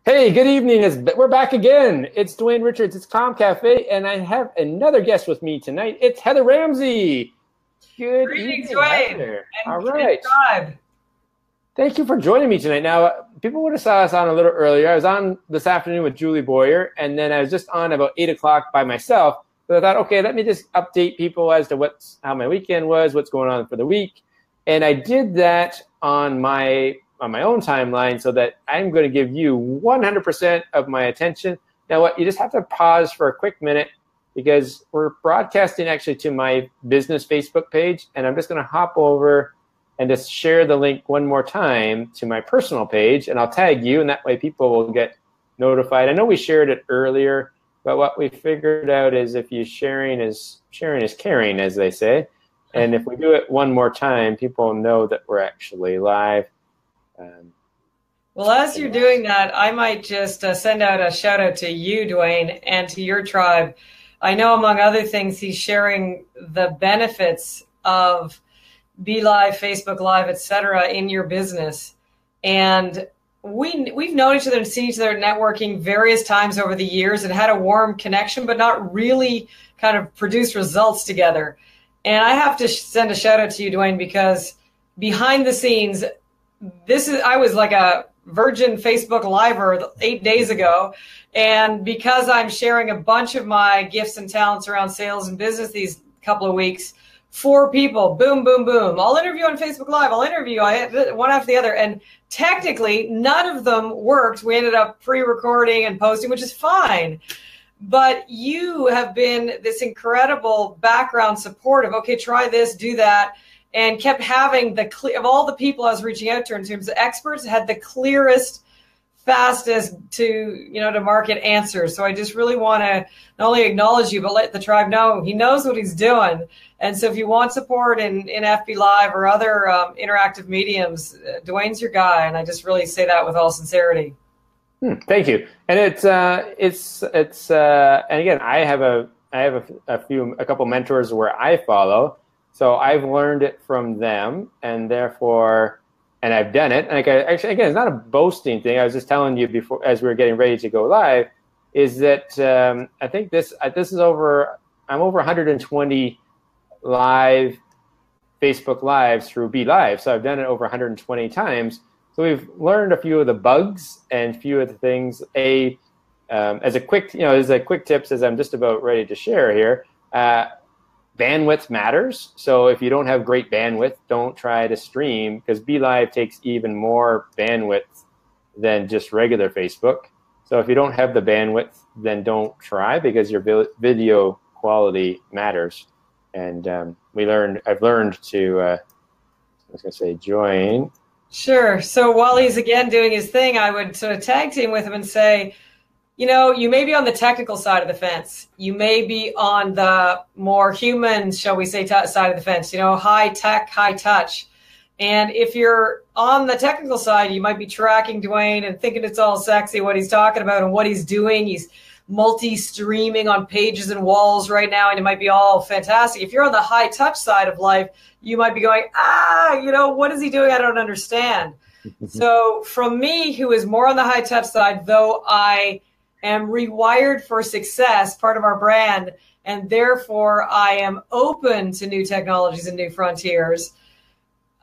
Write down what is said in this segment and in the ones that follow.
Hey, good evening. We're back again. It's Dwayne Richards. It's Calm Cafe, and I have another guest with me tonight. It's Heather Ramsey. Good Greetings, evening, Dwayne. Heather. And all right. Tribe. Thank you for joining me tonight. Now, people would have saw us on a little earlier. I was on this afternoon with Julie Boyer, and then I was just on about 8 o'clock by myself. So I thought, okay, let me just update people as to how my weekend was, what's going on for the week. And I did that on my own timeline so that I'm going to give you 100% of my attention. Now, what you just have to pause for a quick minute because we're broadcasting actually to my business Facebook page, and I'm just going to hop over and just share the link one more time to my personal page, and I'll tag you, and that way people will get notified. I know we shared it earlier, but what we figured out is if you sharing is caring, as they say, and if we do it one more time, people know that we're actually live. Well, as you're doing that, I might just send out a shout out to you, Dwayne, and to your tribe. I know, among other things, he's sharing the benefits of Be Live, Facebook Live, etc. in your business. And we've known each other and seen each other networking various times over the years and had a warm connection, but not really kind of produced results together. And I have to send a shout out to you, Dwayne, because behind the scenes, I was like a virgin Facebook Liver 8 days ago. And because I'm sharing a bunch of my gifts and talents around sales and business these couple of weeks, 4 people, boom, boom, boom. I'll interview on Facebook Live. I'll interview one after the other. And technically, none of them worked. We ended up pre-recording and posting, which is fine. But you have been this incredible background support of, okay, try this, do that, and kept having of all the people I was reaching out to in terms of experts, had the clearest, fastest to market answers. So I just really want to not only acknowledge you, but let the tribe know he knows what he's doing. And so if you want support in FB Live or other interactive mediums, Dwayne's your guy. And I just really say that with all sincerity. Thank you. And it's and again, I have a couple mentors where I follow. So I've learned it from them, and therefore, and I've done it. And actually, again, it's not a boasting thing. I was just telling you before, as we were getting ready to go live, is that I think this is over. I'm over 120 live Facebook Lives through Be Live. So I've done it over 120 times. So we've learned a few of the bugs and a few of the things. As a quick tips, as I'm just about ready to share here. Bandwidth matters. So if you don't have great bandwidth, don't try to stream, because Be Live takes even more bandwidth than just regular Facebook. So if you don't have the bandwidth, then don't try, because your video quality matters. And I've learned to, I was going to say, join. Sure. So while he's again doing his thing, I would sort of tag team with him and say, you may be on the technical side of the fence. You may be on the more human, shall we say, side of the fence, high tech, high touch. And if you're on the technical side, you might be tracking Dwayne and thinking it's all sexy, what he's talking about and what he's doing. He's multi-streaming on pages and walls right now, and it might be all fantastic. If you're on the high touch side of life, you might be going, what is he doing? I don't understand. So from me, who is more on the high touch side, though I am rewired for success, part of our brand, and therefore I am open to new technologies and new frontiers,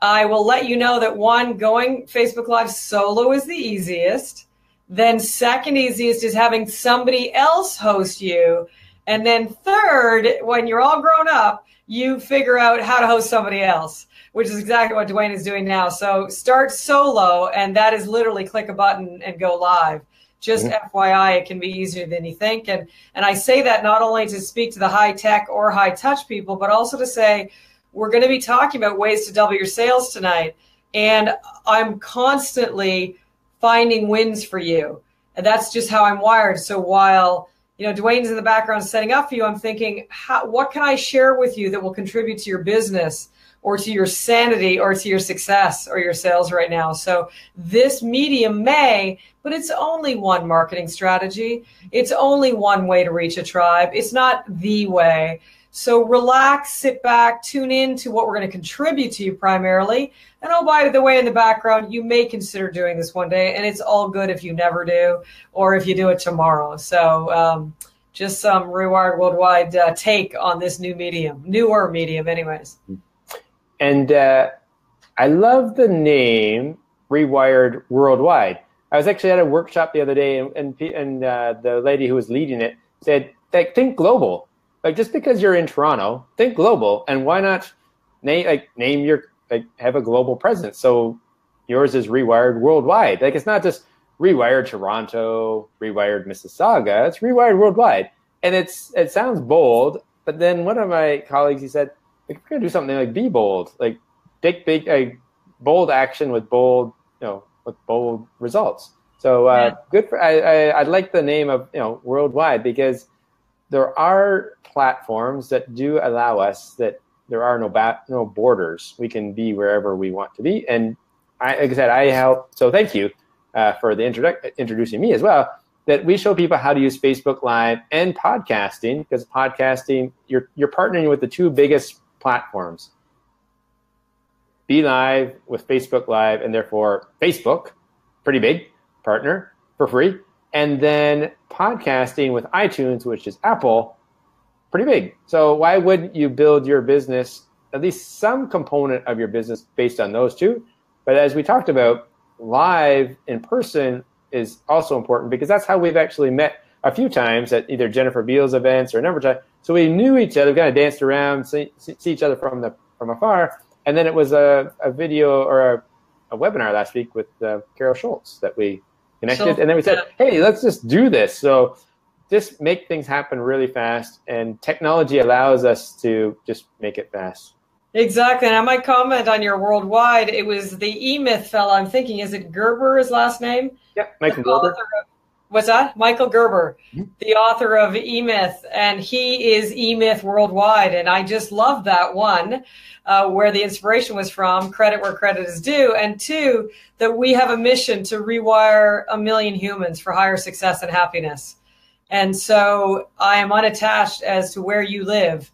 I will let you know that one, going Facebook Live solo is the easiest. Then second easiest is having somebody else host you. And then third, when you're all grown up, you figure out how to host somebody else, which is exactly what Dwayne is doing now. So start solo, and that is literally click a button and go live. Just FYI, it can be easier than you think. And I say that not only to speak to the high tech or high touch people, but also to say we're going to be talking about ways to double your sales tonight. And I'm constantly finding wins for you. And that's just how I'm wired. So while Dwayne's in the background setting up for you, I'm thinking, what can I share with you that will contribute to your business or to your sanity or to your success or your sales right now? So this medium may, but it's only one marketing strategy. It's only one way to reach a tribe. It's not the way. So relax, sit back, tune in to what we're going to contribute to you primarily. And oh, by the way, in the background, you may consider doing this one day, and it's all good if you never do, or if you do it tomorrow. So just some ReWired Worldwide take on this newer medium anyways. And I love the name ReWired Worldwide. I was actually at a workshop the other day, and the lady who was leading it said, think global. Like, just because you're in Toronto, think global, and why not name your, have a global presence? So yours is ReWired Worldwide. Like, it's not just ReWired Toronto, ReWired Mississauga. It's ReWired Worldwide, and it sounds bold. But then one of my colleagues, he said, we're gonna do something like be bold, like take big, bold action with bold, with bold results. So good for. I like the name of Worldwide, because there are platforms that do allow us that there are no borders. We can be wherever we want to be. And like I said, I help. So thank you for the introducing me as well. That we show people how to use Facebook Live and podcasting, because podcasting, you're partnering with the two biggest platforms. Be Live with Facebook Live, and therefore Facebook, pretty big partner for free. And then podcasting with iTunes, which is Apple, pretty big. So why wouldn't you build your business, at least some component of your business, based on those two? But as we talked about, live in person is also important, because that's how we've actually met a few times at either Jennifer Beals events or a number of times. So we knew each other, we kind of danced around, see each other from afar. And then it was a video or a webinar last week with Carol Schultz that we connected. And then we said, hey, let's just do this. So just make things happen really fast. And technology allows us to just make it fast. Exactly. And I might comment on your Worldwide. It was the E-Myth fellow. I'm thinking, is it Gerber, his last name? Yeah, Michael Gerber. What's that? Michael Gerber, the author of E-Myth, and he is E-Myth Worldwide. And I just love that one, where the inspiration was from, credit where credit is due. And two, that we have a mission to rewire 1 million humans for higher success and happiness. And so I am unattached as to where you live,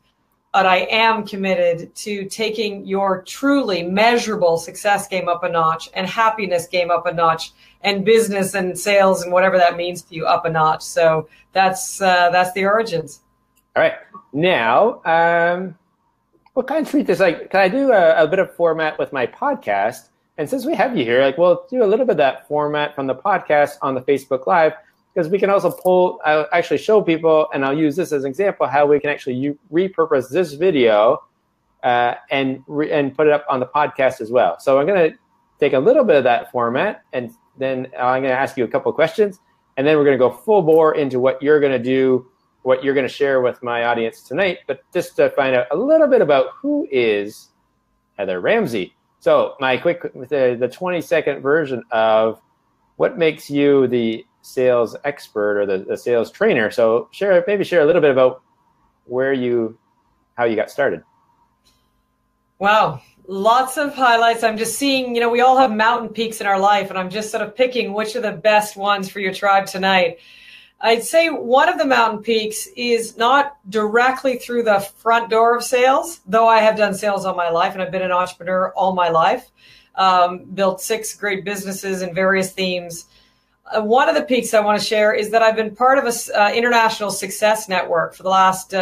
but I am committed to taking your truly measurable success game up a notch, and happiness game up a notch, and business and sales and whatever that means to you up a notch. So that's the origins. All right. Now, what kind of treat this? Like, can I do a bit of format with my podcast? And since we have you here, we'll do a little bit of that format from the podcast on the Facebook Live, because we can also actually show people, and I'll use this as an example, how we can actually repurpose this video and put it up on the podcast as well. So I'm going to take a little bit of that format, and then I'm going to ask you a couple of questions, and then we're going to go full bore into what you're going to do, what you're going to share with my audience tonight. But just to find out a little bit about who is Heather Ramsey. So my quick, the 20-second version of what makes you the sales expert or the sales trainer. So maybe share a little bit about how you got started. Wow. Lots of highlights. I'm just seeing, we all have mountain peaks in our life, and I'm just sort of picking which are the best ones for your tribe tonight. I'd say one of the mountain peaks is not directly through the front door of sales, though I have done sales all my life, and I've been an entrepreneur all my life, built 6 great businesses in various themes. One of the peaks I want to share is that I've been part of an international success network for the last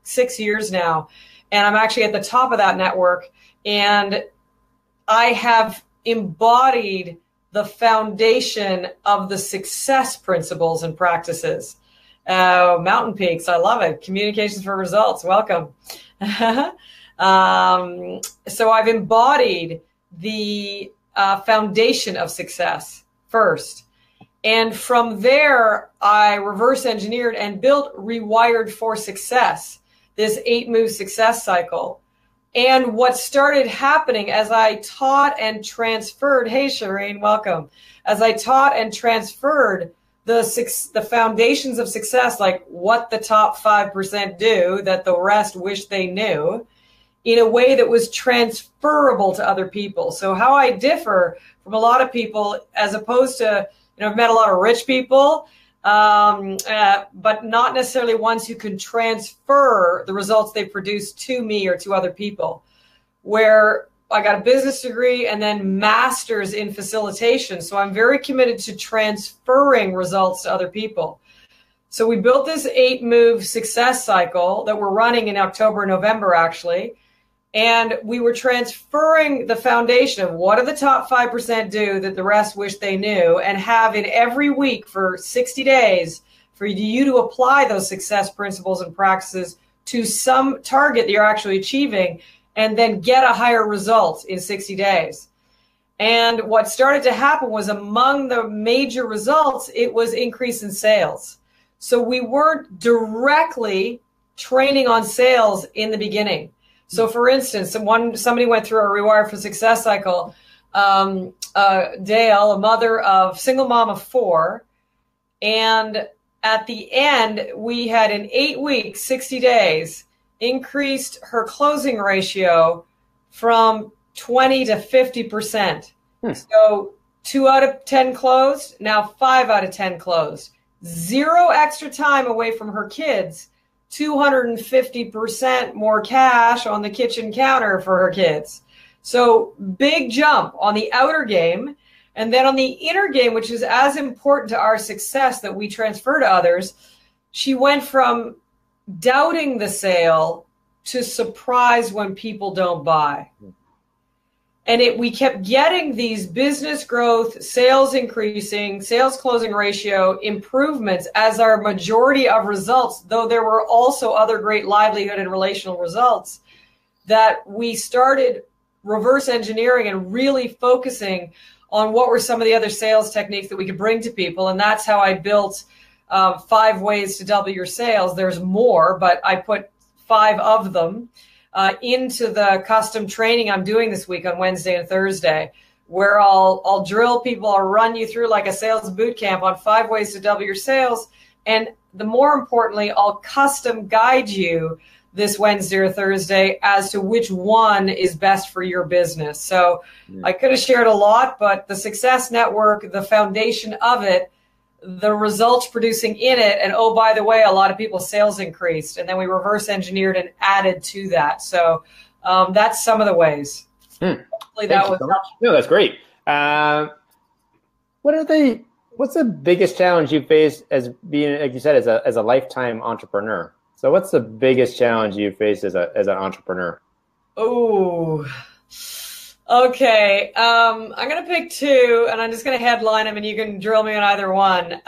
6 years now. And I'm actually at the top of that network. And I have embodied the foundation of the success principles and practices. Mountain peaks, I love it. Communications for results, welcome. So I've embodied the foundation of success first. And from there, I reverse engineered and built ReWired for Success, this 8-move success cycle. And what started happening as I taught and transferred, hey, Shireen, welcome. As I taught and transferred the foundations of success, like what the top 5% do that the rest wish they knew, in a way that was transferable to other people. So how I differ from a lot of people, as opposed to, I've met a lot of rich people. but not necessarily ones who can transfer the results they produce to me or to other people. Where I got a business degree and then master's in facilitation. So I'm very committed to transferring results to other people. So we built this 8-move success cycle that we're running in October, November, actually. And we were transferring the foundation of what do the top 5% do that the rest wish they knew, and have it every week for 60 days for you to apply those success principles and practices to some target that you're actually achieving, and then get a higher result in 60 days. And what started to happen was, among the major results, it was increase in sales. So we weren't directly training on sales in the beginning. So for instance, somebody went through a ReWired for Success cycle, Dale, a single mom of 4. And at the end, we had in 8 weeks, 60 days, increased her closing ratio from 20 to 50%. So 2 out of 10 closed, now 5 out of 10 closed. 0 extra time away from her kids. 250% more cash on the kitchen counter for her kids. So big jump on the outer game. And then on the inner game, which is as important to our success that we transfer to others, she went from doubting the sale to surprise when people don't buy. And we kept getting these business growth, sales increasing, sales closing ratio improvements as our majority of results, though there were also other great livelihood and relational results, that we started reverse engineering and really focusing on what were some of the other sales techniques that we could bring to people. And that's how I built 5 ways to double your sales. There's more, but I put 5 of them into the custom training I'm doing this week on Wednesday and Thursday, where I'll drill people, I'll run you through like a sales boot camp on 5 ways to double your sales. And the more importantly, I'll custom guide you this Wednesday or Thursday as to which one is best for your business. So I could have shared a lot, but the Success Network, the foundation of it, the results producing in it, and oh, by the way, a lot of people's sales increased, and then we reverse engineered and added to that. So that's some of the ways. Hopefully that was no, that's great. What's the biggest challenge you face as being, like you said, as a lifetime entrepreneur? So what's the biggest challenge you face as an entrepreneur? Oh, okay. I'm going to pick 2, and I'm just going to headline them, and you can drill me on either one.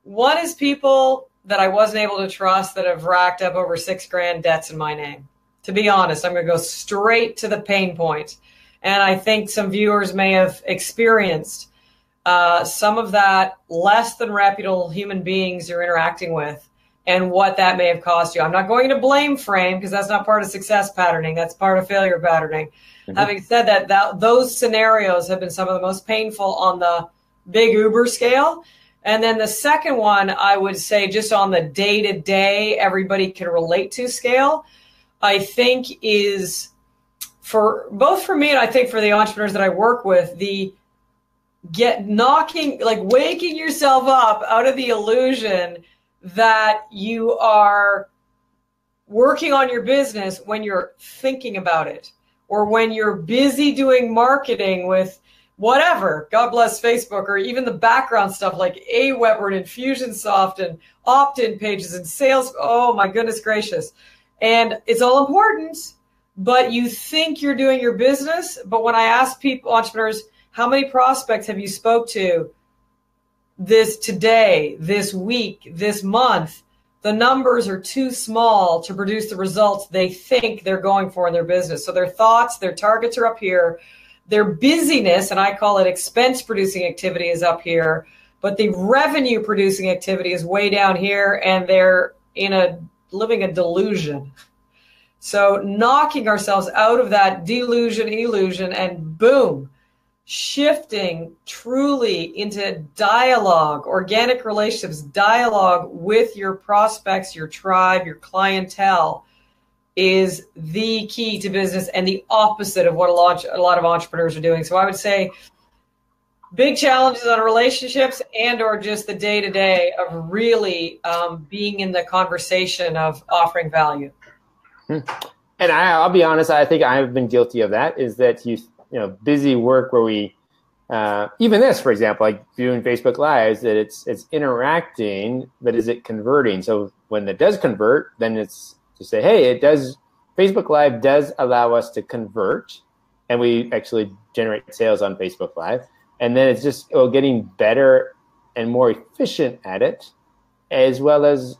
One is people that I wasn't able to trust that have racked up over $6,000 debts in my name. To be honest, I'm going to go straight to the pain point. And I think some viewers may have experienced some of that less than reputable human beings you're interacting with, and what that may have cost you. I'm not going to blame frame, because that's not part of success patterning. That's part of failure patterning. Mm-hmm. Having said that, those scenarios have been some of the most painful on the big Uber scale. And then the second one, I would say just on the day-to-day, everybody can relate to scale, I think is for me, and I think for the entrepreneurs that I work with, waking yourself up out of the illusion that you are working on your business when you're thinking about it, or when you're busy doing marketing with whatever, God bless Facebook, or even the background stuff like Aweber and Infusionsoft and opt-in pages and sales. Oh my goodness gracious. And it's all important, but you think you're doing your business. But when I ask people, entrepreneurs, how many prospects have you spoke to today, this week, this month, the numbers are too small to produce the results they think they're going for in their business. So their thoughts, their targets are up here. Their busyness, and I call it expense producing activity, is up here, but the revenue producing activity is way down here, and they're living a delusion. So knocking ourselves out of that illusion, and boom, shifting truly into dialogue, organic relationships, dialogue with your prospects, your tribe, your clientele is the key to business, and the opposite of what a lot of entrepreneurs are doing. So I would say big challenges on relationships and or just the day-to-day of really being in the conversation of offering value. And I'll be honest, I think I've been guilty of that, is that busy work where we, even this, for example, like doing Facebook Lives, that it's interacting, but is it converting? So when it does convert, then it's to say, hey, Facebook Live does allow us to convert, and we actually generate sales on Facebook Live. And then it's just getting better and more efficient at it, as well as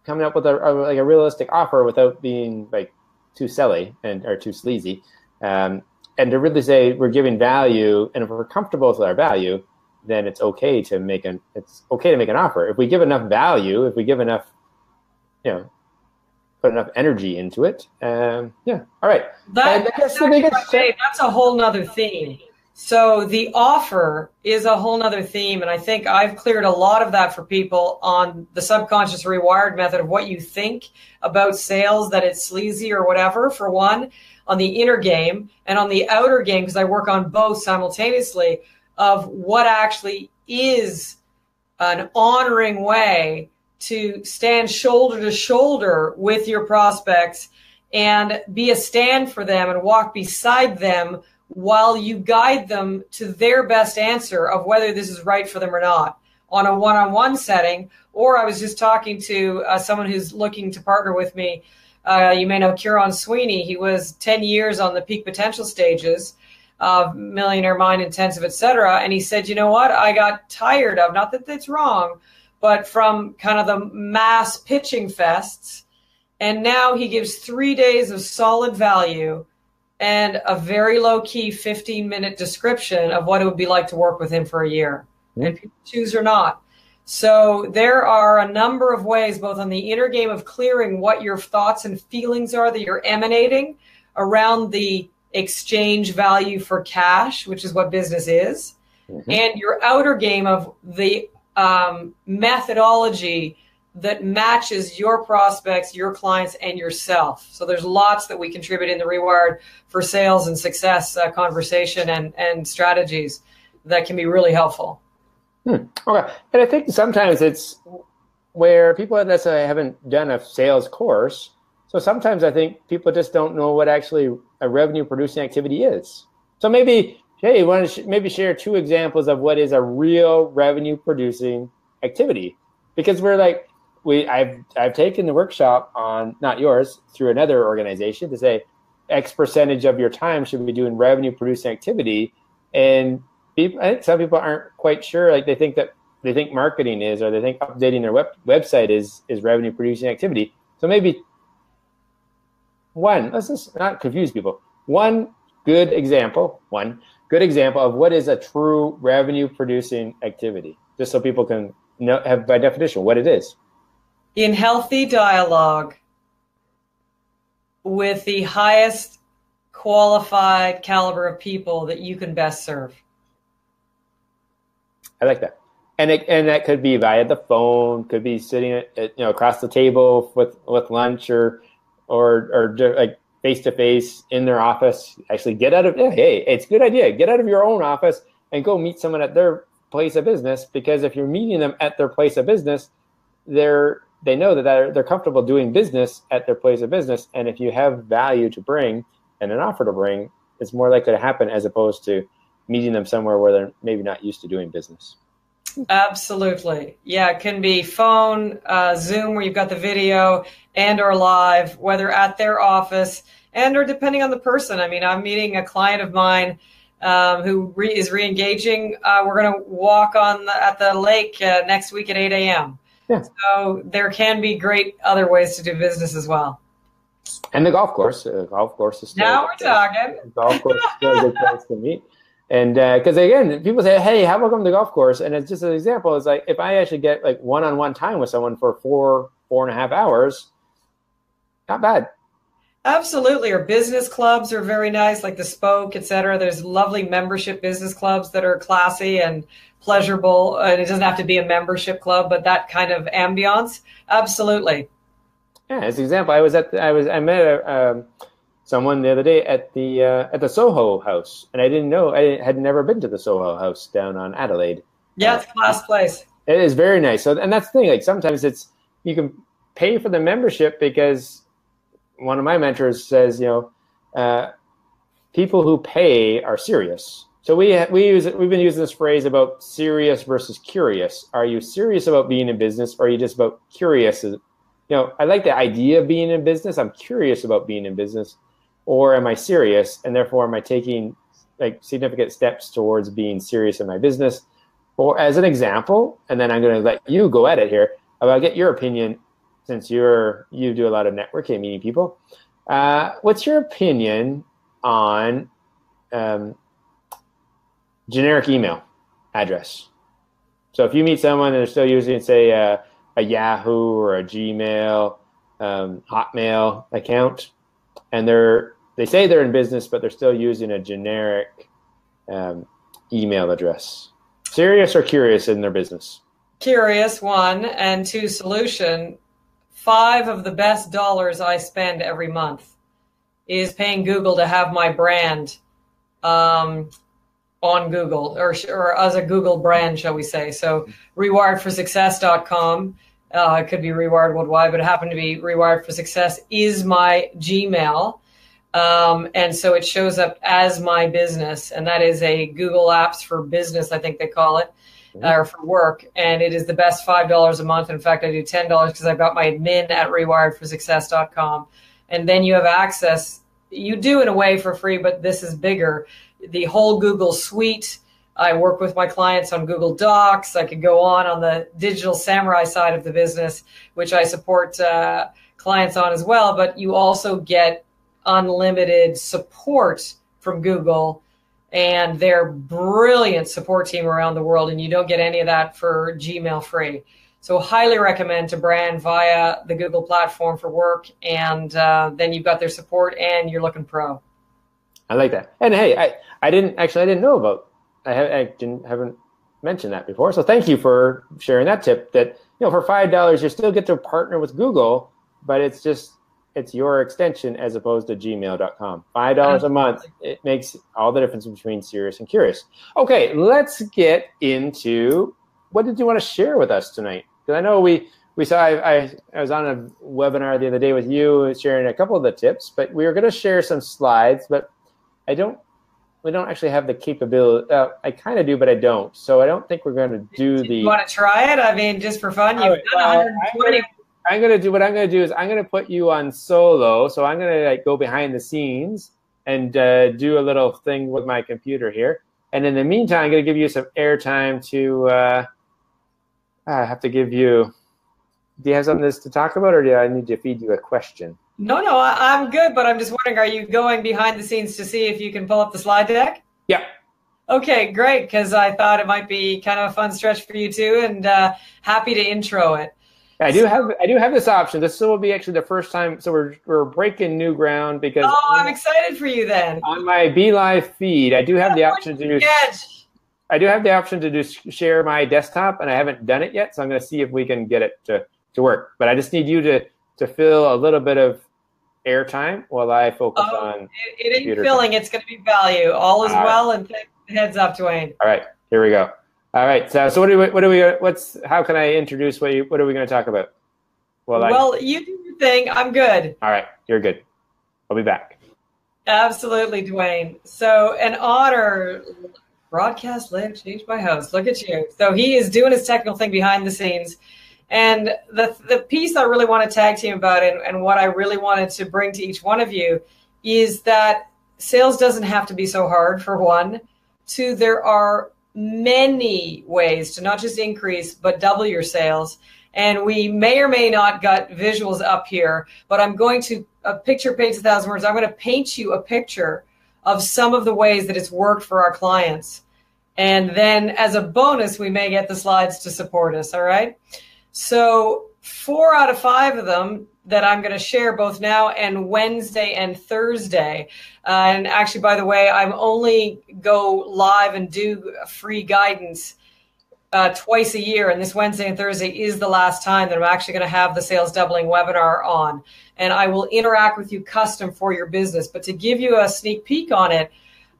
coming up with a realistic offer without being like too silly or too sleazy. And to really say we're giving value, and if we're comfortable with our value, then it's okay to make an offer. If we give enough value, if we give enough, put enough energy into it, all right. That's a whole nother theme. So the offer is a whole nother theme, and I think I've cleared a lot of that for people on the subconscious rewired method of what you think about sales, that it's sleazy or whatever, for one, on the inner game, and on the outer game, because I work on both simultaneously, of what actually is an honoring way to stand shoulder to shoulder with your prospects and be a stand for them and walk beside them while you guide them to their best answer of whether this is right for them or not, on a one-on-one setting. Or I was just talking to someone who's looking to partner with me. You may know Kieran Sweeney. He was 10 years on the peak potential stages of Millionaire Mind Intensive, et cetera. And he said, you know what, I got tired of, not that that's wrong, but from kind of the mass pitching fests. And now he gives 3 days of solid value and a very low-key 15-minute description of what it would be like to work with him for a year. Mm-hmm. And people choose or not. So there are a number of ways, both on the inner game of clearing what your thoughts and feelings are that you're emanating around the exchange value for cash, which is what business is, mm-hmm. and your outer game of the methodology that matches your prospects, your clients, and yourself. So there's lots that we contribute in the ReWired for sales and success conversation and strategies that can be really helpful. Okay. And I think sometimes it's where people necessarily haven't done a sales course. So sometimes I think people just don't know what actually a revenue producing activity is. So maybe, hey, you want to maybe share 2 examples of what is a real revenue producing activity, because we're like, I've taken the workshop on, not yours, through another organization to say X percentage of your time should be doing revenue producing activity. And I think some people aren't quite sure. Like they think marketing is, or they think updating their website is revenue producing activity. So maybe let's just not confuse people. One good example of what is a true revenue producing activity, just so people can have by definition what it is. In healthy dialogue with the highest qualified caliber of people that you can best serve. I like that. And that could be via the phone, could be sitting across the table with lunch or like face to face in their office. Actually hey, it's a good idea. Get out of your own office and go meet someone at their place of business, because if you're meeting them at their place of business, they know that they're comfortable doing business at their place of business. And if you have value to bring and an offer to bring, it's more likely to happen as opposed to meeting them somewhere where they're maybe not used to doing business. Absolutely. Yeah, it can be phone, Zoom, where you've got the video, and or live, whether at their office and or depending on the person. I mean, I'm meeting a client of mine who is re-engaging. We're going to walk at the lake next week at 8 a.m. Yeah. So there can be great other ways to do business as well. And the golf course. Is still now we're talking. The golf course is still a good place to meet. And because again, people say, hey, how about come to the golf course? And it's just an example. It's like, if I actually get like one-on-one time with someone for 4.5 hours, not bad. Absolutely. Or business clubs are very nice, like the Spoke, et cetera. There's lovely membership business clubs that are classy and pleasurable. And it doesn't have to be a membership club, but that kind of ambiance. Absolutely. Yeah, as an example, I met someone the other day at the Soho House, and I didn't know, I had never been to the Soho House down on Adelaide. Yeah, it's a class place. It is very nice. So, and that's the thing. Like sometimes you can pay for the membership because one of my mentors says, people who pay are serious. So we've been using this phrase about serious versus curious. Are you serious about being in business, or are you just about curious? I like the idea of being in business. I'm curious about being in business, or am I serious, and therefore am I taking like significant steps towards being serious in my business? Or as an example, and then I'm going to let you go at it here. I'll get your opinion since you do a lot of networking, meeting people. What's your opinion on generic email address? So if you meet someone and they're still using, say, a Yahoo or a Gmail, Hotmail account, and they say they're in business, but they're still using a generic email address. Serious or curious in their business? Curious, one, and two, solution. 5 of the best dollars I spend every month is paying Google to have my brand on Google, or as a Google brand, shall we say. So ReWiredForSuccess.com, it could be ReWired Worldwide, but it happened to be ReWired for Success is my Gmail. And so it shows up as my business, and that is a Google Apps for Business, I think they call it, or for work. And it is the best $5 a month. In fact, I do $10 because I've got my admin at ReWiredForSuccess.com. And then you have access, you do in a way for free, but this is bigger. The whole Google suite. I work with my clients on Google Docs. I could go on the digital samurai side of the business, which I support clients on as well. But you also get unlimited support from Google and their brilliant support team around the world, and you don't get any of that for Gmail free. So highly recommend to brand via the Google platform for work, and then you've got their support and you're looking pro. I like that. And hey, I didn't know about, haven't mentioned that before. So thank you for sharing that tip, that for $5 you still get to partner with Google, but it's your extension as opposed to gmail.com. $5 a month. It makes all the difference between serious and curious. Okay, let's get into, what did you want to share with us tonight? Because I know we saw, I was on a webinar the other day with you sharing a couple of the tips, but we were going to share some slides, but we don't actually have the capability. I kind of do, but I don't. So I don't think we're going to do the. You want to try it? I mean, just for fun. You've done 120. I'm going to put you on solo. So I'm going to go behind the scenes and do a little thing with my computer here. And in the meantime, I'm going to give you some airtime to, I have to give you, do you have something to talk about, or do I need to feed you a question? No, I'm good, but I'm just wondering, are you going behind the scenes to see if you can pull up the slide deck? Yeah. Okay, great, because I thought it might be kind of a fun stretch for you too, and happy to intro it. I do have this option. This will be actually the first time, so we're breaking new ground because. Oh, I'm excited for you then. On my BeLive feed, I do have the option to do. I do have the option to just share my desktop, and I haven't done it yet, so I'm going to see if we can get it to work. But I just need you to fill a little bit of airtime while I focus on. It ain't filling. It's going to be value. All is well, and heads up, Dwayne. All right, here we go. All right, so how can I introduce what are we going to talk about? Well, you do your thing. I'm good. All right, you're good. I'll be back. Absolutely, Dwayne. So an honor. Broadcast live, change my host. Look at you. So he is doing his technical thing behind the scenes. And the piece I really want to tag team about and what I really wanted to bring to each one of you is that sales doesn't have to be so hard, for one. Two, there are many ways to not just increase, but double your sales. And we may or may not got visuals up here, but I'm going to, a picture paints 1,000 words. I'm going to paint you a picture of some of the ways that it's worked for our clients. And then as a bonus, we may get the slides to support us. All right. So 4 out of 5 of them that I'm going to share both now and Wednesday and Thursday. And actually, by the way, I'm only go live and do free guidance twice a year, and this Wednesday and Thursday is the last time that I'm actually going to have the sales doubling webinar on. And I will interact with you custom for your business. But to give you a sneak peek on it,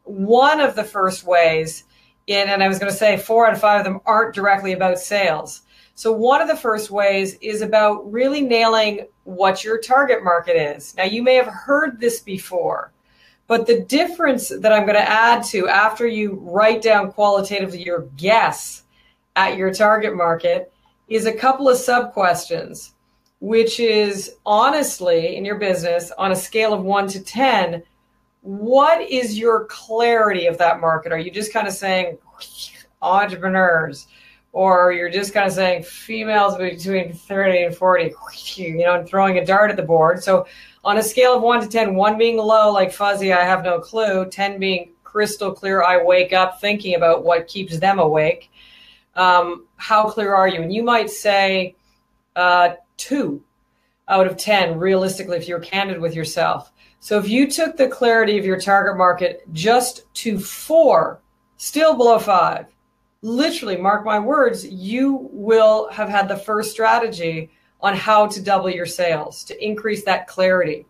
one of the first ways, and I was going to say 4 out of 5 of them aren't directly about sales. So one of the first ways is about really nailing what your target market is. Now, you may have heard this before, but the difference that I'm going to add to after you write down qualitatively your guess at your target market is a couple of sub-questions, which is honestly in your business on a scale of 1 to 10, what is your clarity of that market? Are you just kind of saying entrepreneurs, or you're just kind of saying females between 30 and 40, and throwing a dart at the board? So on a scale of 1 to 10, 1 being low, like fuzzy, I have no clue, 10 being crystal clear, I wake up thinking about what keeps them awake. How clear are you? And you might say 2 out of 10, realistically, if you're candid with yourself. So if you took the clarity of your target market just to 4, still below 5, literally, mark my words, you will have had the first strategy on how to double your sales, to increase that clarity.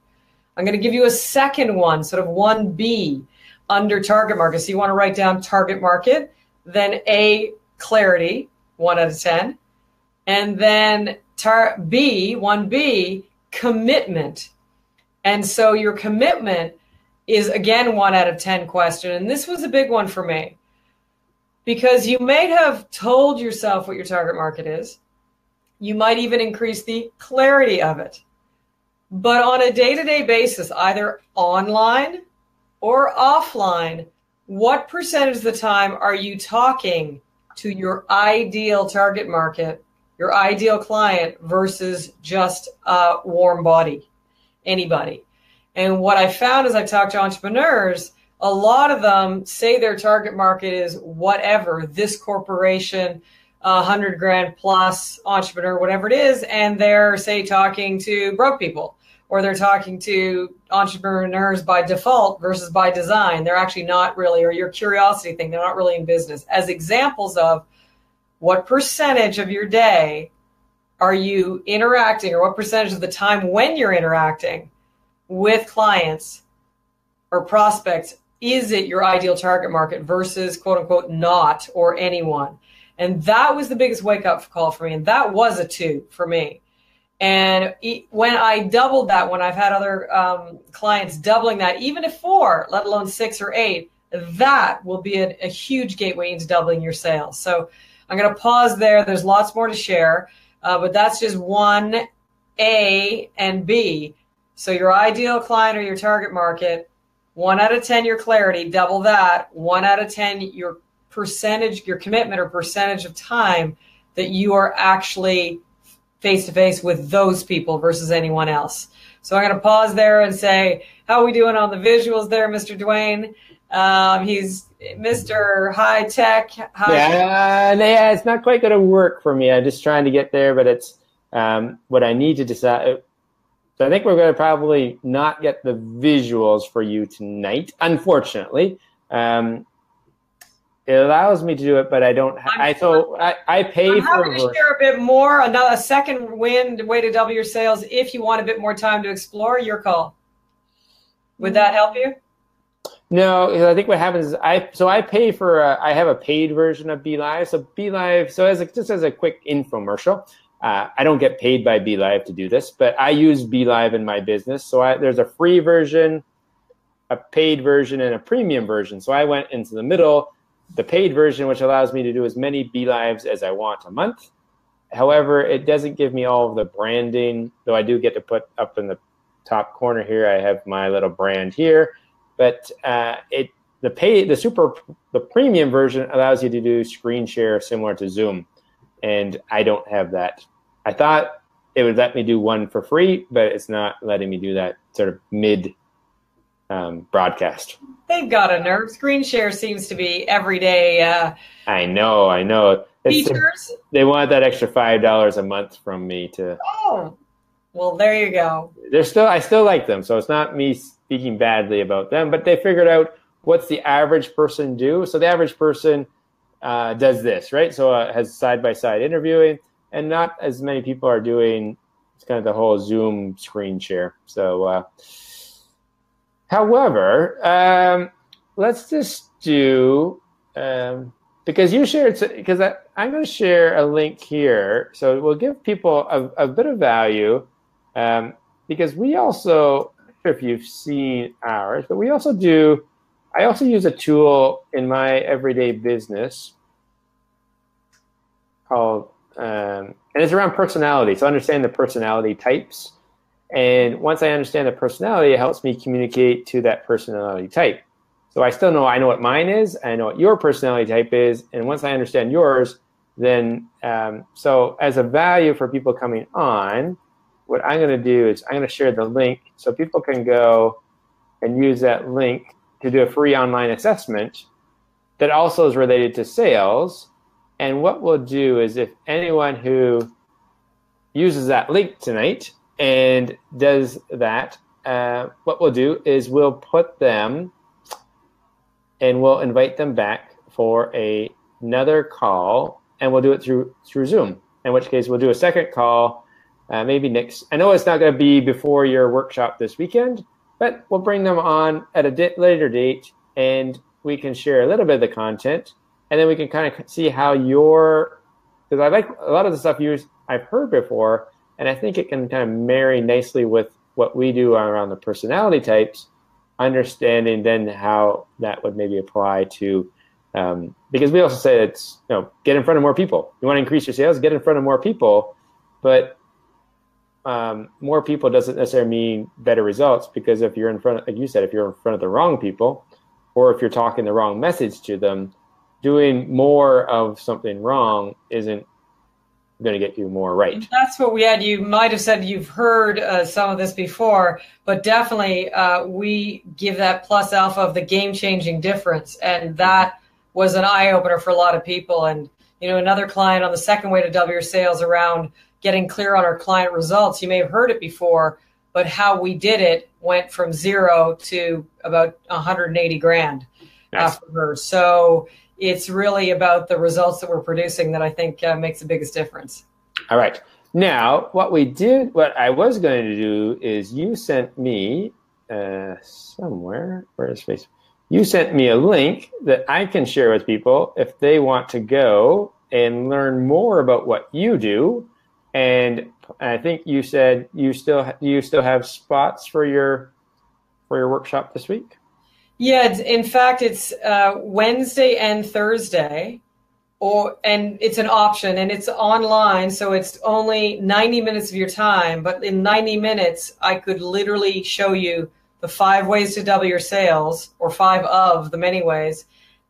I'm going to give you a second one, sort of 1B under target market. So you want to write down target market, then A, clarity, 1 out of 10, and then 1B, commitment. And so your commitment is, again, 1 out of 10 question. And this was a big one for me because you may have told yourself what your target market is. You might even increase the clarity of it. But on a day-to-day basis, either online or offline, what percentage of the time are you talking to your ideal target market, your ideal client, versus just a warm body? Anybody. And what I found as I talked to entrepreneurs, a lot of them say their target market is whatever, this corporation, 100 grand plus entrepreneur, whatever it is. And they're, say, talking to broke people, or they're talking to entrepreneurs by default versus by design. They're actually not really, or your curiosity thing, they're not really in business. As examples of what percentage of your day are you interacting, or what percentage of the time when you're interacting with clients or prospects, is it your ideal target market versus quote unquote not, or anyone? And that was the biggest wake up call for me. And that was a 2 for me. And when I doubled that, when I've had other clients doubling that, even if 4, let alone 6 or 8, that will be a huge gateway into doubling your sales. So I'm going to pause there. There's lots more to share. But that's just 1A and B. So your ideal client or your target market, 1 out of 10, your clarity, double that. 1 out of 10, your percentage, your commitment or percentage of time that you are actually face-to-face with those people versus anyone else. So I'm going to pause there and say, how are we doing on the visuals there, Mr. Dwayne? He's Mr. High Tech. Yeah, it's not quite going to work for me. I'm just trying to get there, but it's what I need to decide. So I think we're going to probably not get the visuals for you tonight, unfortunately. It allows me to do it, but I don't. I pay I'm for. happy to share a bit more. A second way to double your sales. If you want a bit more time to explore, your call. Would that help you? No, I think what happens is I pay for I have a paid version of BeLive. So BeLive, just as a quick infomercial, I don't get paid by BeLive to do this, but I use BeLive in my business. So there's a free version, a paid version, and a premium version. So I went into the middle, the paid version, which allows me to do as many BeLives as I want a month. However, it doesn't give me all of the branding, though I do get to put up in the top corner here, I have my little brand here. But the premium version allows you to do screen share similar to Zoom, and I don't have that. I thought it would let me do one for free, but it's not letting me do that sort of mid broadcast. They've got a nerve. Screen share seems to be everyday. I know. Features. They want that extra $5 a month from me to. Oh, well, there you go. I still like them, so it's not me speaking badly about them, but they figured out what's the average person do. So the average person does this, right? So it has side-by-side interviewing, and not as many people are doing it's kind of the whole Zoom screen share. So, however, let's just do, because you shared, because I'm going to share a link here. So we'll give people a bit of value, because we also, I'm not sure if you've seen ours, but I also use a tool in my everyday business called, and it's around personality. So understand the personality types. And once I understand the personality, it helps me communicate to that personality type. So I know what mine is. I know what your personality type is. And once I understand yours, then, so as a value for people coming on, what I'm going to do is I'm going to share the link so people can go and use that link to do a free online assessment that also is related to sales. And what we'll do is if anyone who uses that link tonight and does that, what we'll do is we'll put them and we'll invite them back for another call, and we'll do it through Zoom, in which case we'll do a second call, maybe next. I know it's not going to be before your workshop this weekend, but we'll bring them on at a later date, and we can share a little bit of the content, and then we can kind of see how because I like a lot of the stuff I've heard before, and I think it can kind of marry nicely with what we do around the personality types, understanding then how that would maybe apply to, because we also say it's, get in front of more people. You want to increase your sales, get in front of more people, but more people doesn't necessarily mean better results, because if you're in front, like you said, if you're in front of the wrong people, or if you're talking the wrong message to them, doing more of something wrong isn't going to get you more right. That's what we had. You might have said you've heard some of this before, but definitely we give that plus alpha of the game-changing difference, and that was an eye-opener for a lot of people. And another client on the second way to double your sales around getting clear on our client results. You may have heard it before, but how we did it went from 0 to about 180 grand for her. So it's really about the results that we're producing that I think makes the biggest difference. All right. Now, what I was going to do is you sent me somewhere, where is Facebook? You sent me a link that I can share with people if they want to go and learn more about what you do. And I think you said you still have spots for your workshop this week? Yeah, in fact, it's Wednesday and Thursday, and it's an option, and it's online, so it's only 90 minutes of your time. But in 90 minutes, I could literally show you the 5 ways to double your sales, or 5 of the many ways.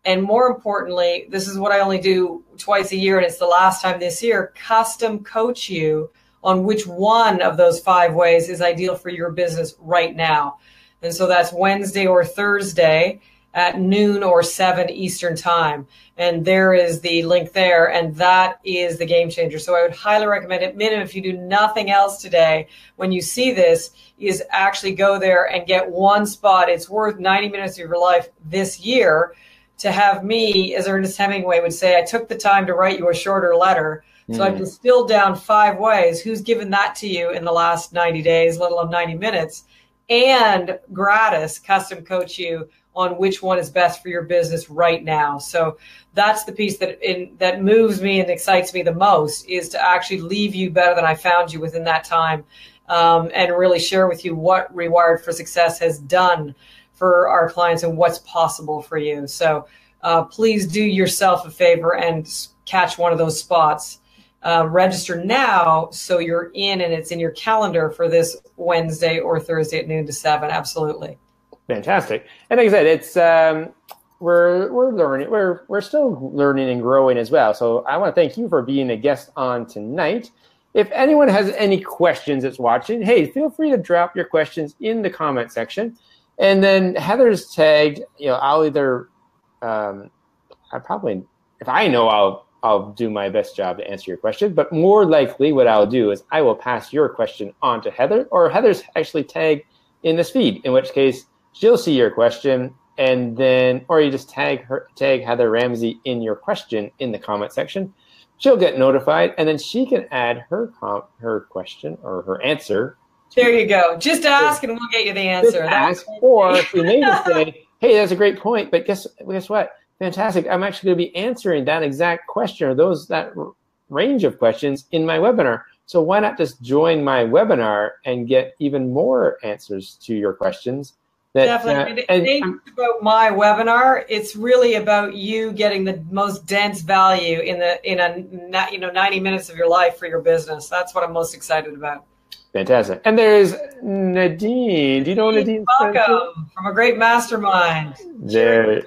And more importantly, this is what I only do twice a year, and it's the last time this year, custom coach you on which one of those 5 ways is ideal for your business right now. And so that's Wednesday or Thursday at noon or 7 Eastern time. And there is the link there, and that is the game changer. So I would highly recommend it. Minimum, if you do nothing else today, when you see this, is actually go there and get one spot. It's worth 90 minutes of your life this year to have me, as Ernest Hemingway would say, I took the time to write you a shorter letter. So I've distilled down 5 ways. Who's given that to you in the last 90 days, let alone 90 minutes? And gratis custom coach you on which one is best for your business right now. So that's the piece that moves me and excites me the most, is to actually leave you better than I found you within that time, and really share with you what ReWired for Success has done for our clients and what's possible for you. So please do yourself a favor and catch one of those spots. Register now so you're in and it's in your calendar for this Wednesday or Thursday at noon to 7. Absolutely. Fantastic. And like I said, it's we're learning. We're still learning and growing as well. So I want to thank you for being a guest on tonight. If anyone has any questions that's watching, hey, feel free to drop your questions in the comment section. And then Heather's tagged, I'll either if I know, I'll do my best job to answer your question, but more likely what I'll do is I will pass your question on to Heather, or Heather's actually tagged in this feed, in which case she'll see your question and then, or you just tag Heather Ramsey in your question in the comment section. She'll get notified, and then she can add her question or her answer. There you go. Just ask, and we'll get you the answer. Ask, or she may just say, "Hey, that's a great point, but guess what? Fantastic! I'm actually going to be answering that exact question or that range of questions in my webinar. So why not just join my webinar and get even more answers to your questions?" Definitely. It ain't about my webinar. It's really about you getting the most dense value in a 90 minutes of your life for your business. That's what I'm most excited about. Fantastic. And there's Nadine. Do you know Nadine? Welcome from a great mastermind. There's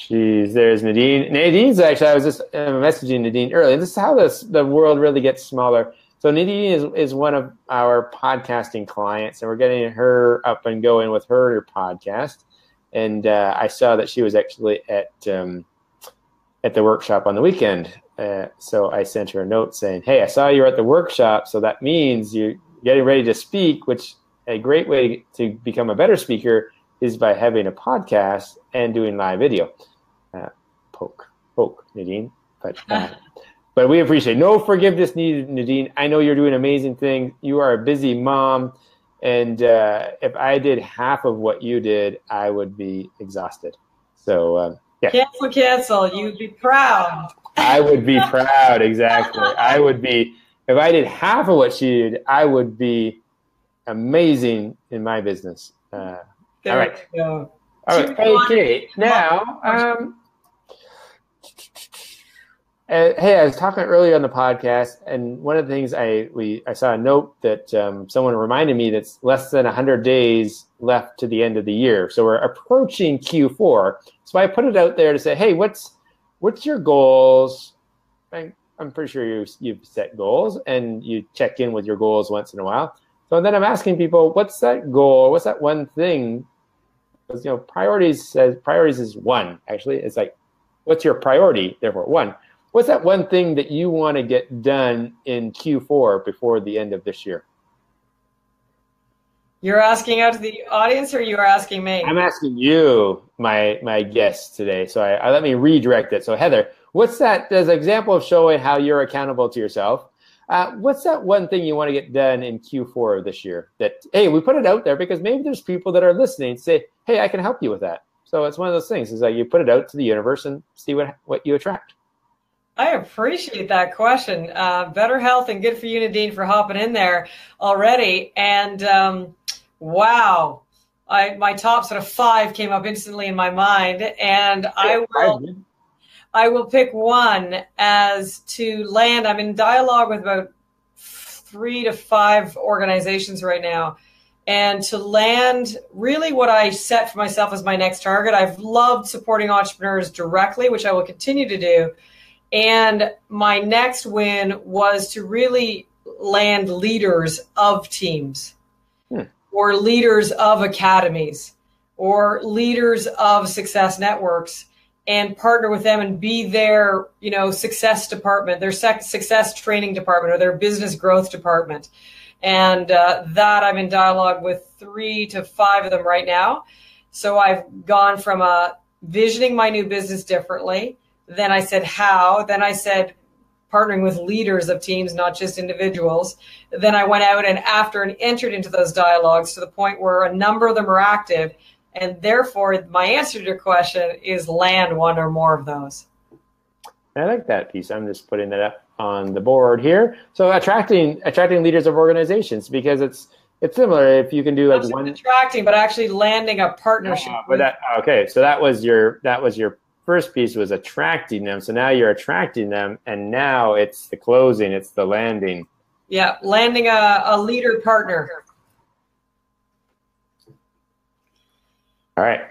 Nadine. Nadine's actually, I was just messaging Nadine earlier. This is how the world really gets smaller. So Nadine is one of our podcasting clients, and we're getting her up and going with her podcast. And I saw that she was actually at the workshop on the weekend. So I sent her a note saying, "Hey, I saw you were at the workshop, so that means you're getting ready to speak," which a great way to become a better speaker is by having a podcast and doing live video. Poke, Nadine. But we appreciate no forgiveness needed, Nadine. I know you're doing amazing things. You are a busy mom, and if I did half of what you did, I would be exhausted. So yeah. Cancel. You'd be proud. I would be proud, exactly. I would be, if I did half of what she did, I would be amazing in my business. There you go. All right. Okay. Now, hey, I was talking earlier on the podcast, and one of the things I saw a note that someone reminded me that's less than 100 days left to the end of the year. So we're approaching Q4. So I put it out there to say, hey, what's your goals? I'm pretty sure you've set goals, and you check in with your goals once in a while. So then I'm asking people, what's that goal? What's that one thing? Because priorities is one. Actually, it's like, what's your priority? Therefore, one. What's that one thing that you want to get done in Q4 before the end of this year? You're asking out to the audience, or you are asking me? I'm asking you, my guest today. So I let me redirect it. So Heather, what's that as an example of showing how you're accountable to yourself? What's that one thing you want to get done in Q4 of this year? That, hey, we put it out there because maybe there's people that are listening and say, hey, I can help you with that. So it's one of those things is that you put it out to the universe and see what you attract. I appreciate that question. Better health, and good for you, Nadine, for hopping in there already. And wow, my top sort of 5 came up instantly in my mind, and I will pick one as to land. I'm in dialogue with about 3 to 5 organizations right now. And to land really what I set for myself as my next target. I've loved supporting entrepreneurs directly, which I will continue to do. And my next win was to really land leaders of teams or leaders of academies or leaders of success networks, and partner with them and be their, success department, their success training department, or their business growth department. And that I'm in dialogue with 3 to 5 of them right now. So I've gone from visioning my new business differently. Then I said how. Then I said partnering with leaders of teams, not just individuals. Then I went out and entered into those dialogues to the point where a number of them are active. And therefore, my answer to your question is land one or more of those. I like that piece. I'm just putting that up on the board here. So attracting leaders of organizations, because it's similar. If you can do like one attracting, but actually landing a partnership. So that was your first piece, was attracting them. So now you're attracting them, and now it's the closing, it's the landing. Yeah, landing a leader partner. All right.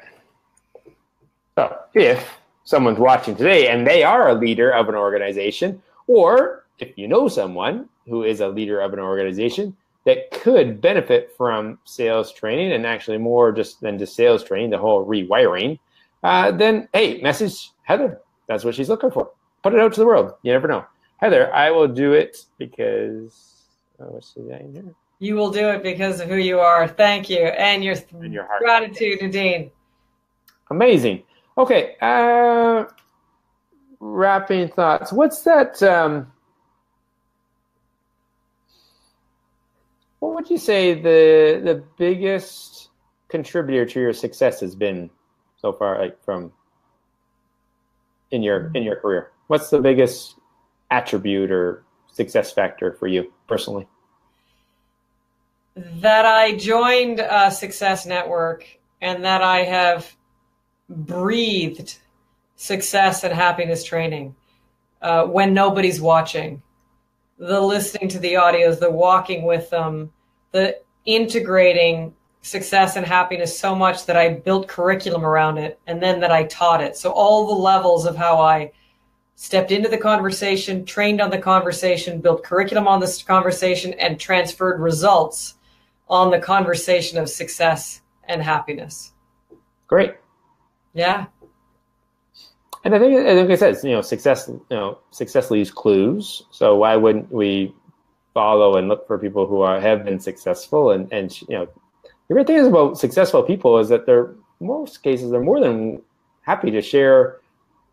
So if someone's watching today and they are a leader of an organization, or if you know someone who is a leader of an organization that could benefit from sales training, and actually more than just sales training, the whole rewiring, then, hey, message Heather. That's what she's looking for. Put it out to the world. You never know. Heather, I will do it because, what's the name here? You will do it because of who you are. Thank you. And your heart. Gratitude, Nadine. Amazing. Okay. Wrapping thoughts. What's that? What would you say the biggest contributor to your success has been so far, like from in your career? What's the biggest attribute or success factor for you personally? That I joined a success network and that I have breathed success and happiness training when nobody's watching. The listening to the audios, the walking with them, the integrating success and happiness so much that I built curriculum around it and then that I taught it. So all the levels of how I stepped into the conversation, trained on the conversation, built curriculum on this conversation, and transferred results on the conversation of success and happiness. Great. Yeah. And I think it says, success leaves clues. So why wouldn't we follow and look for people who have been successful? And the great thing is about successful people is that most cases they're more than happy to share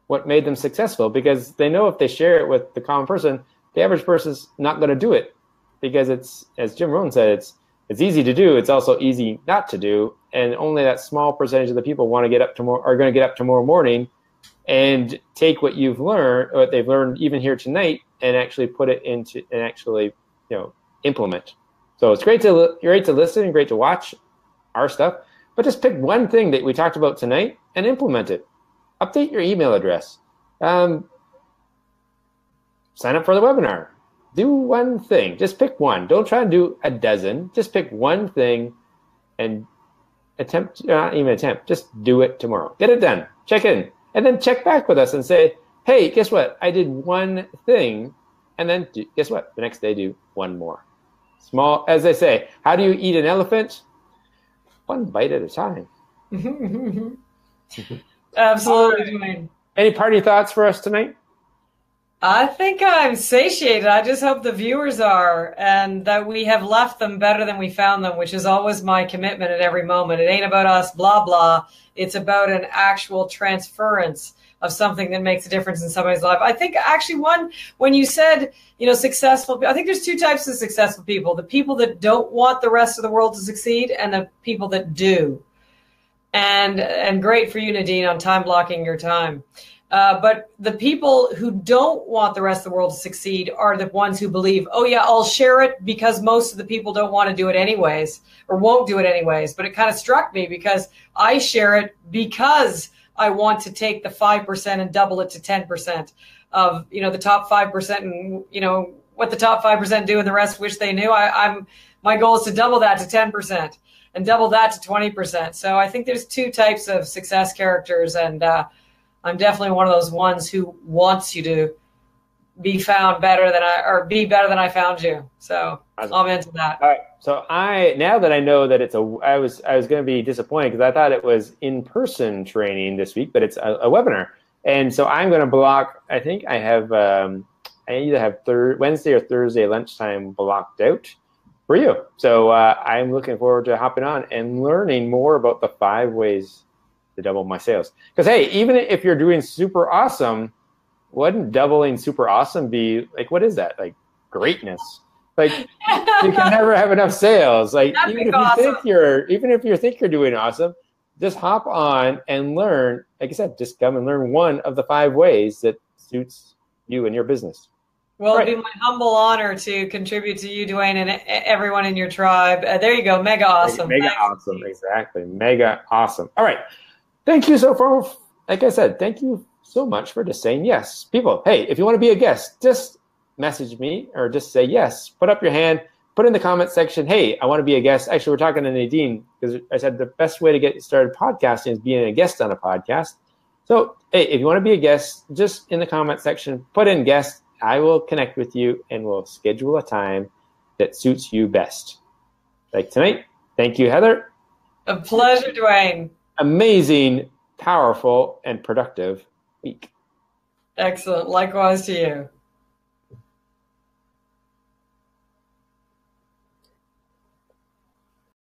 what made them successful, because they know if they share it with the common person, the average person's not going to do it, because it's, as Jim Rohn said, it's easy to do. It's also easy not to do, and only that small percentage of the people are going to get up tomorrow morning and take what you've learned, or what they've learned even here tonight, and actually put it into and actually implement. So it's great to listen and great to watch our stuff, but just pick one thing that we talked about tonight and implement it. Update your email address. Sign up for the webinar. Do one thing. Just pick one. Don't try to do a dozen. Just pick one thing and not even attempt. Just do it tomorrow. Get it done. Check in. And then check back with us and say, hey, guess what? I did one thing. And then guess what? The next day, do one more. Small, as they say, how do you eat an elephant? One bite at a time. Absolutely, Dwayne. Any party thoughts for us tonight? I think I'm satiated. I just hope the viewers are, and that we have left them better than we found them, which is always my commitment at every moment. It ain't about us, blah, blah. It's about an actual transference of something that makes a difference in somebody's life. I think actually when you said, successful, I think there's two types of successful people: the people that don't want the rest of the world to succeed, and the people that do. And great for you, Nadine, on time blocking your time. But the people who don't want the rest of the world to succeed are the ones who believe, oh yeah, I'll share it because most of the people don't want to do it anyways, or won't do it anyways. But it kind of struck me because I share it because I want to take the 5% and double it to 10% of, the top 5%, and, what the top 5% do and the rest wish they knew. My goal is to double that to 10% and double that to 20%. So I think there's two types of success characters, and I'm definitely one of those ones who wants you to be found better than be better than I found you. So I'm into that. All right. So now that I know that I was going to be disappointed because I thought it was in-person training this week, but it's a webinar. And so I'm going to block, I think I have, I either have Wednesday or Thursday lunchtime blocked out for you. So I'm looking forward to hopping on and learning more about the 5 ways to double my sales. Because, hey, even if you're doing super awesome, wouldn't doubling super awesome be like, what is that? Like greatness. Like you can never have enough sales. Like even if you think you're doing awesome, just hop on and learn. Like I said, just come and learn one of the 5 ways that suits you and your business. Well, it'd be my humble honor to contribute to you, Dwayne, and everyone in your tribe. There you go. Mega awesome. Mega awesome. Exactly. Mega awesome. All right. Thank you so far. Like I said, thank you so much for just saying yes. People, hey, if you want to be a guest, just message me or just say yes. Put up your hand. Put in the comment section, hey, I want to be a guest. Actually, we're talking to Nadine because I said the best way to get started podcasting is being a guest on a podcast. So, hey, if you want to be a guest, just in the comment section, put in guest. I will connect with you and we'll schedule a time that suits you best. Like tonight. Thank you, Heather. A pleasure, Dwayne. Amazing, powerful, and productive week. Excellent. Likewise to you.